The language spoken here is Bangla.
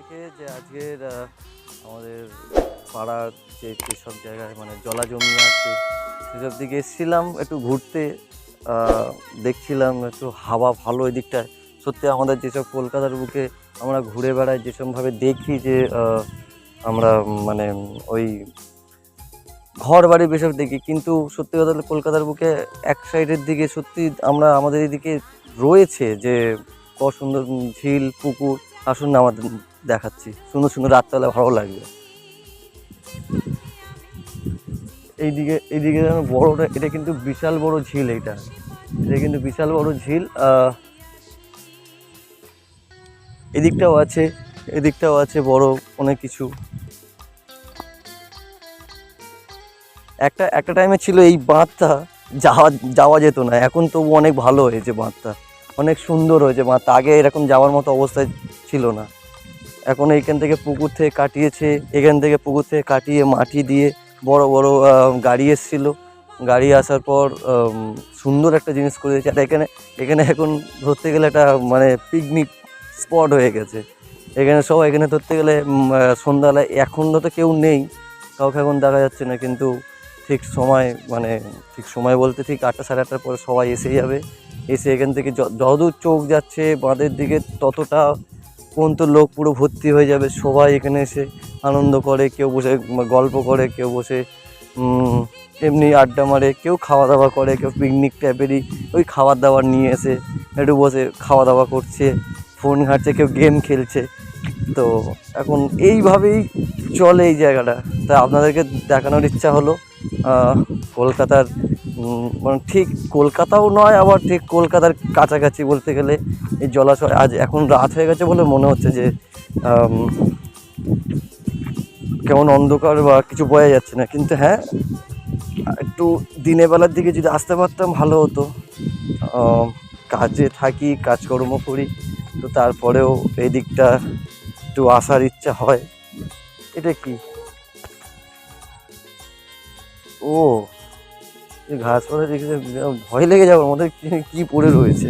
থেকে যে আজকের আমাদের পাড়ার যেসব জায়গায় মানে জলা জমি আছে সেসব দিকে এসেছিলাম একটু ঘুরতে। দেখছিলাম একটু হাওয়া ভালো এই দিকটায়। সত্যি আমাদের যেসব কলকাতার বুকে আমরা ঘুরে বেড়াই যেসবভাবে দেখি যে আমরা মানে ওই ঘর বাড়ি বেসব দেখি, কিন্তু সত্যি কথা হলো কলকাতার বুকে এক সাইডের দিকে সত্যি আমরা আমাদের এদিকে রয়েছে যে কত সুন্দর ঝিল পুকুর। আসুন না আমাদের দেখাচ্ছি, সুন্দর সুন্দর রাতবেলা ভালো লাগবে। এইদিকে যেন বড়টা, এটা কিন্তু বিশাল বড় ঝিল। এটা কিন্তু বিশাল বড় ঝিল। এদিকটাও আছে বড় অনেক কিছু। একটা টাইমে ছিল এই বাঁধটা যাওয়া যাওয়া যেত না, এখন তবু অনেক ভালো হয়েছে বাঁধটা, অনেক সুন্দর হয়েছে বাঁধটা। আগে এরকম যাওয়ার মতো অবস্থায় ছিল না। এখন এইখান থেকে পুকুর থেকে কাটিয়েছে, এখান থেকে পুকুর থেকে কাটিয়ে মাটি দিয়ে বড় বড় গাড়ি এসেছিল। গাড়ি আসার পর সুন্দর একটা জিনিস করে দিয়েছে। আর এখানে এখানে এখন ধরতে গেলে একটা মানে পিকনিক স্পট হয়ে গেছে। এখানে সবাই এখানে ধরতে গেলে সন্ধ্যাবেলায়, এখন তো কেউ নেই, কাউকে এখন দেখা যাচ্ছে না, কিন্তু ঠিক সময় মানে ঠিক সময় বলতে ঠিক 8টা সাড়ে 8টার পরে সবাই এসে যাবে। এসে এখান থেকে যতদূর চোখ যাচ্ছে বাঁধের দিকে ততটা পর্যন্ত লোক পুরো ভর্তি হয়ে যাবে। সবাই এখানে এসে আনন্দ করে, কেউ বসে গল্প করে, কেউ বসে এমনি আড্ডা মারে, কেউ খাওয়া দাওয়া করে, কেউ পিকনিক টাইপেরই ওই খাবার দাবার নিয়ে এসে একটু বসে খাওয়া দাওয়া করছে, ফোন ঘাঁটছে, কেউ গেম খেলছে। তো এখন এইভাবেই চলে এই জায়গাটা। তাই আপনাদেরকে দেখানোর ইচ্ছা হলো কলকাতার মানে ঠিক কলকাতাও নয়, আবার ঠিক কলকাতার কাছাকাছি বলতে গেলে এই জলাশয়। আজ এখন রাত হয়ে গেছে বলে মনে হচ্ছে যে কেমন অন্ধকার বা কিছু বোঝা যাচ্ছে না, কিন্তু হ্যাঁ একটু দিনের বেলার দিকে যদি আসতে পারতাম ভালো হতো। কাজে থাকি, কাজকর্ম করি, তো তারপরেও এই দিকটা একটু আসার ইচ্ছা হয়। এটা কি? ও এই ঘাসপালা দেখে ভয় লেগে যাওয়ার মধ্যে কি পড়ে রয়েছে।